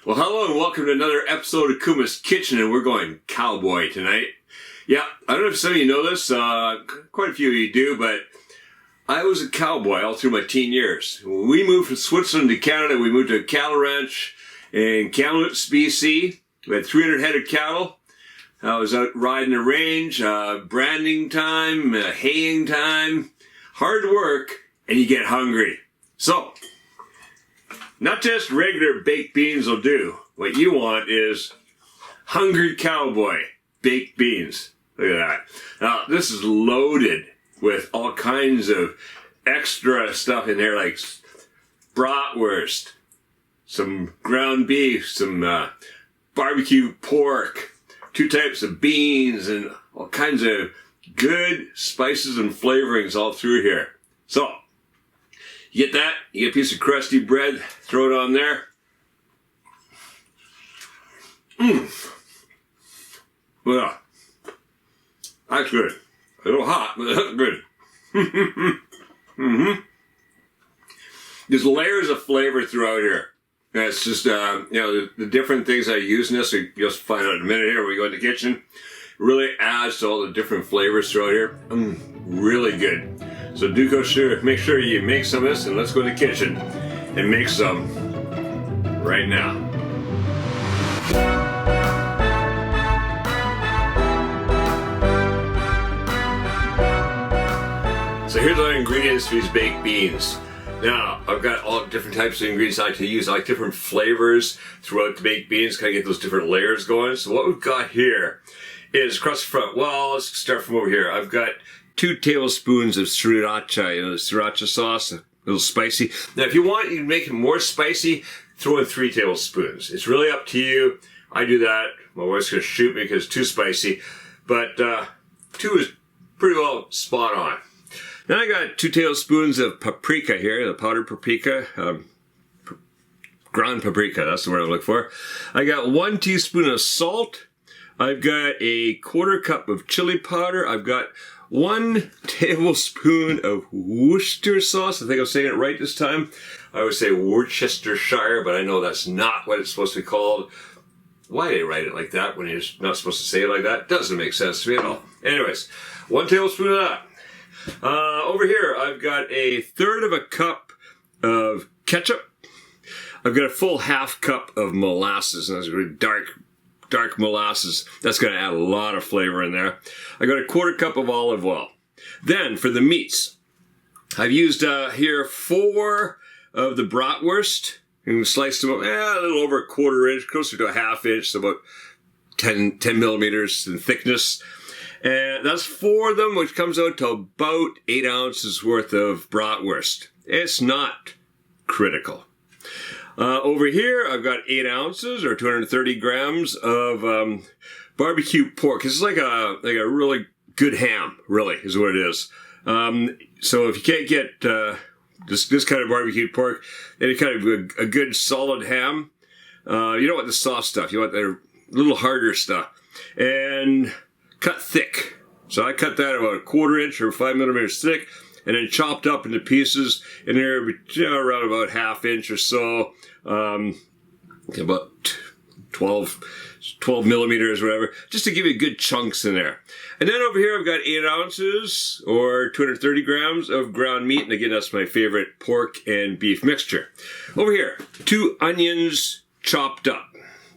Well, hello and welcome to another episode of Kuma's Kitchen, and we're going cowboy tonight. Yeah, I don't know if some of you know this, quite a few of you do, but I was a cowboy all through my teen years. When we moved from Switzerland to Canada, we moved to a cattle ranch in Kamloops, BC. We had 300 head of cattle. I was out riding the range, branding time, haying time, hard work, and you get hungry. So, not just regular baked beans will do. What you want is hungry cowboy baked beans. Look at that. Now, this is loaded with all kinds of extra stuff in there, like bratwurst, some ground beef, some barbecue pork, 2 types of beans, and all kinds of good spices and flavorings all through here. So, you get that, you get a piece of crusty bread, throw it on there. Well, that's good. A little hot, but that's good. There's layers of flavor throughout here. That's just, the different things I use in this, you'll find out in a minute here when we go in the kitchen. It really adds to all the different flavors throughout here. Really good. So do make sure you make some of this, and let's go to the kitchen and make some right now. So here's our ingredients for these baked beans. Now, I've got all different types of ingredients I like to use. I like different flavors throughout the baked beans, kind of get those different layers going. So what we've got here is across the front. Well, let's start from over here. I've got 2 tablespoons of Sriracha, the Sriracha sauce, a little spicy. Now, if you want, you can make it more spicy, throw in 3 tablespoons. It's really up to you. I do that. My wife's going to shoot me because it's too spicy. But 2 is pretty well spot on. Then I got 2 tablespoons of paprika here, the powdered paprika, ground paprika, that's the word I look for. I got 1 teaspoon of salt. I've got a 1/4 cup of chili powder. I've got 1 tablespoon of Worcestershire sauce. I think I'm saying it right this time. I would say Worchestershire, but I know that's not what it's supposed to be called. Why they write it like that when you're not supposed to say it like that? Doesn't make sense to me at all. Anyways, 1 tablespoon of that. Over here, I've got a 1/3 cup of ketchup. I've got a full 1/2 cup of molasses, and that's really dark molasses. That's going to add a lot of flavor in there. I got a 1/4 cup of olive oil. Then for the meats, I've used here 4 of the bratwurst, and sliced them up a little over 1/4 inch, closer to a 1/2 inch, so about 10 millimeters in thickness. And that's 4 of them, which comes out to about 8 ounces worth of bratwurst. It's not critical. Over here, I've got 8 ounces or 230 grams of barbecue pork. It's like a really good ham, really, is what it is. So if you can't get this kind of barbecue pork, any kind of a good solid ham, you don't want the soft stuff. You want the little harder stuff. And cut thick. So I cut that about 1/4 inch or 5 millimeters thick, and then chopped up into pieces, and they're around about 1/2 inch or so, about 12 millimeters, whatever, just to give you good chunks in there. And then over here I've got 8 ounces or 230 grams of ground meat, and again that's my favorite pork and beef mixture. Over here, 2 onions chopped up.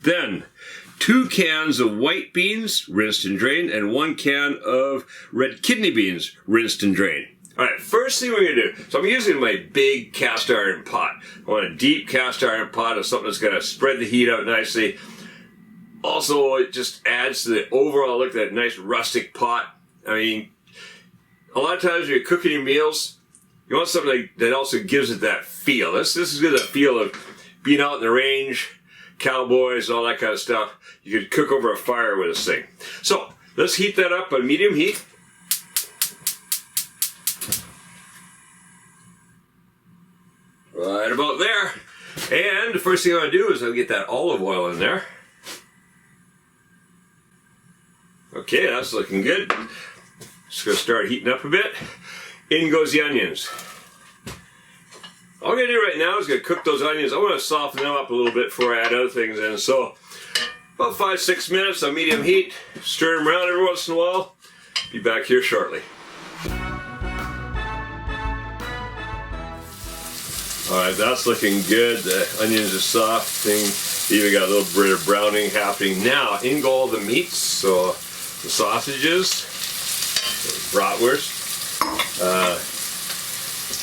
Then 2 cans of white beans, rinsed and drained, and 1 can of red kidney beans, rinsed and drained. All right, first thing we're going to do, so I'm using my big cast iron pot. I want a deep cast iron pot of something that's going to spread the heat out nicely. Also, it just adds to the overall look of that nice rustic pot. I mean, a lot of times when you're cooking your meals, you want something that also gives it that feel. This is good, that feel of being out in the range, cowboys, all that kind of stuff. You could cook over a fire with this thing. So, let's heat that up on medium heat. Right about there. And the first thing I want to do is I'll get that olive oil in there. Okay, that's looking good. Just going to start heating up a bit. In goes the onions. All I'm going to do right now is going to cook those onions. I want to soften them up a little bit before I add other things in. So about 5-6 minutes on medium heat. Stir them around every once in a while. Be back here shortly. Alright, that's looking good. The onions are softening. Even got a little bit of browning happening. Now, in go all the meats. So the sausages, the bratwurst,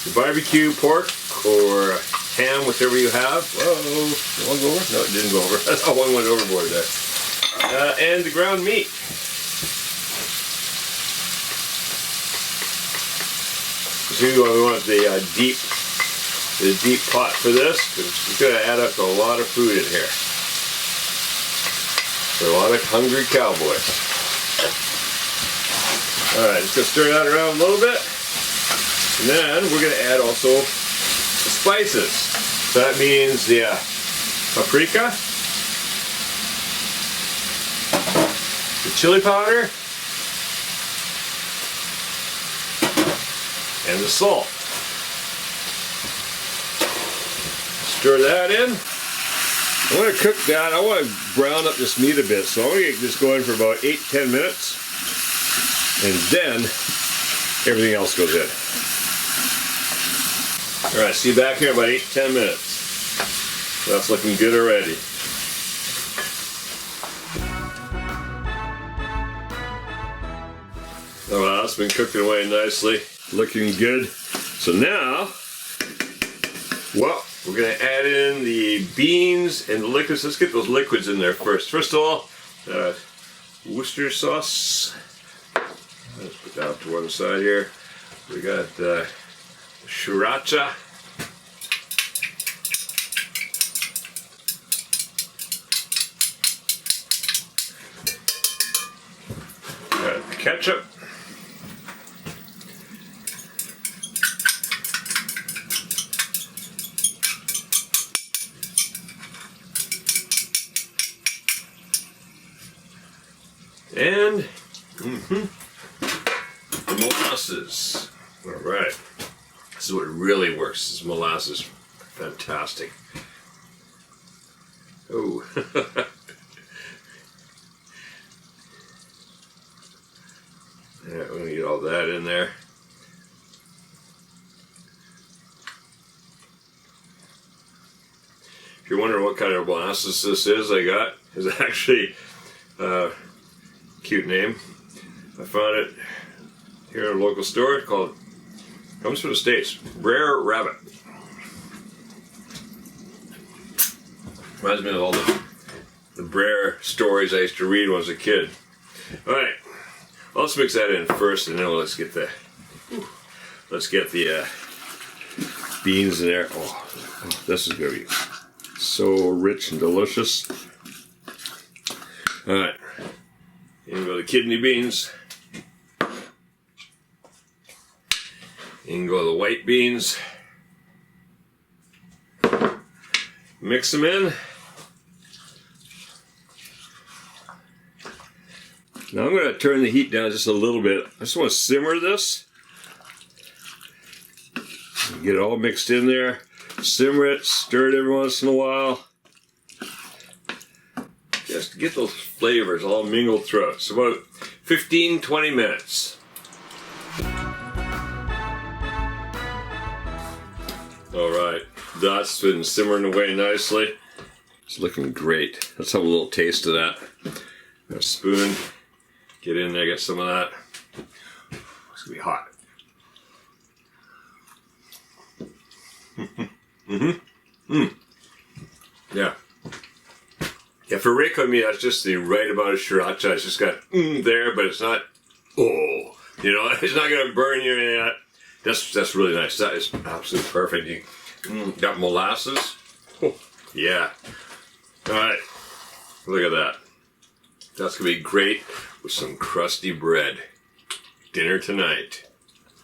the barbecue pork or ham, whichever you have. Whoa, did one go over? No, it didn't go over. That's how one went overboard there. And the ground meat. So we want the deep pot for this, because it's going to add up to a lot of food in here. For a lot of hungry cowboys. Alright, just going to stir that around a little bit. And then we're going to add also the spices. So that means the paprika, the chili powder, and the salt. Stir that in. I want to cook that. I want to brown up this meat a bit, so I'm going to get this going for about 8-10 minutes, and then everything else goes in. Alright, see you back here in about 8-10 minutes. That's looking good already. Oh, well, that's been cooking away nicely. Looking good. So now, well, we're going to add in the beans and the liquids. Let's get those liquids in there first. First of all, Worcestershire sauce. Let's put that up to one side here. We got Sriracha. Got ketchup. And the molasses. All right, this is what really works. This molasses, fantastic. Oh, yeah, we're gonna get all that in there. If you're wondering what kind of molasses this is, I got is actually. Cute name. I found it here at a local store called, comes from the States, Rare Rabbit. Reminds me of all the Brer stories I used to read when I was a kid. Alright, let's mix that in first, and then let's get the beans in there. Oh, this is going to be so rich and delicious. Alright. In go the kidney beans. In go the white beans. Mix them in. Now I'm going to turn the heat down just a little bit. I just want to simmer this. Get it all mixed in there. Simmer it, stir it every once in a while. Just to get those flavors all mingled through it. So about 15-20 minutes. Alright, that's been simmering away nicely. It's looking great. Let's have a little taste of that. Got a spoon. Get in there, get some of that. It's gonna be hot. Yeah. Yeah, for Rico and me, that's just the right amount of Sriracha. It's just got there, but it's not, oh, you know, it's not going to burn you in that. That's really nice. That is absolutely perfect. You got molasses. Oh, yeah. All right. Look at that. That's going to be great with some crusty bread. Dinner tonight.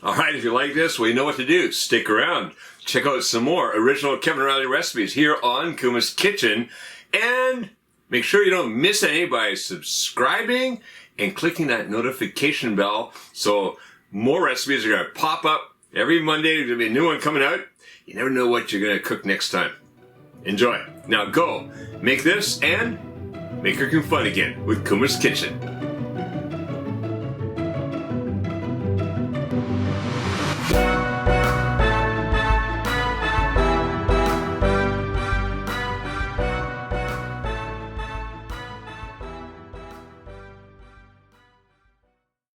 All right, if you like this, well, you know what to do. Stick around. Check out some more original Kevin Riley recipes here on Kuma's Kitchen. And make sure you don't miss any by subscribing and clicking that notification bell. So more recipes are going to pop up every Monday. There's going to be a new one coming out. You never know what you're gonna cook next time. Enjoy. Now go, make this and make cooking fun again with Kuma's Kitchen.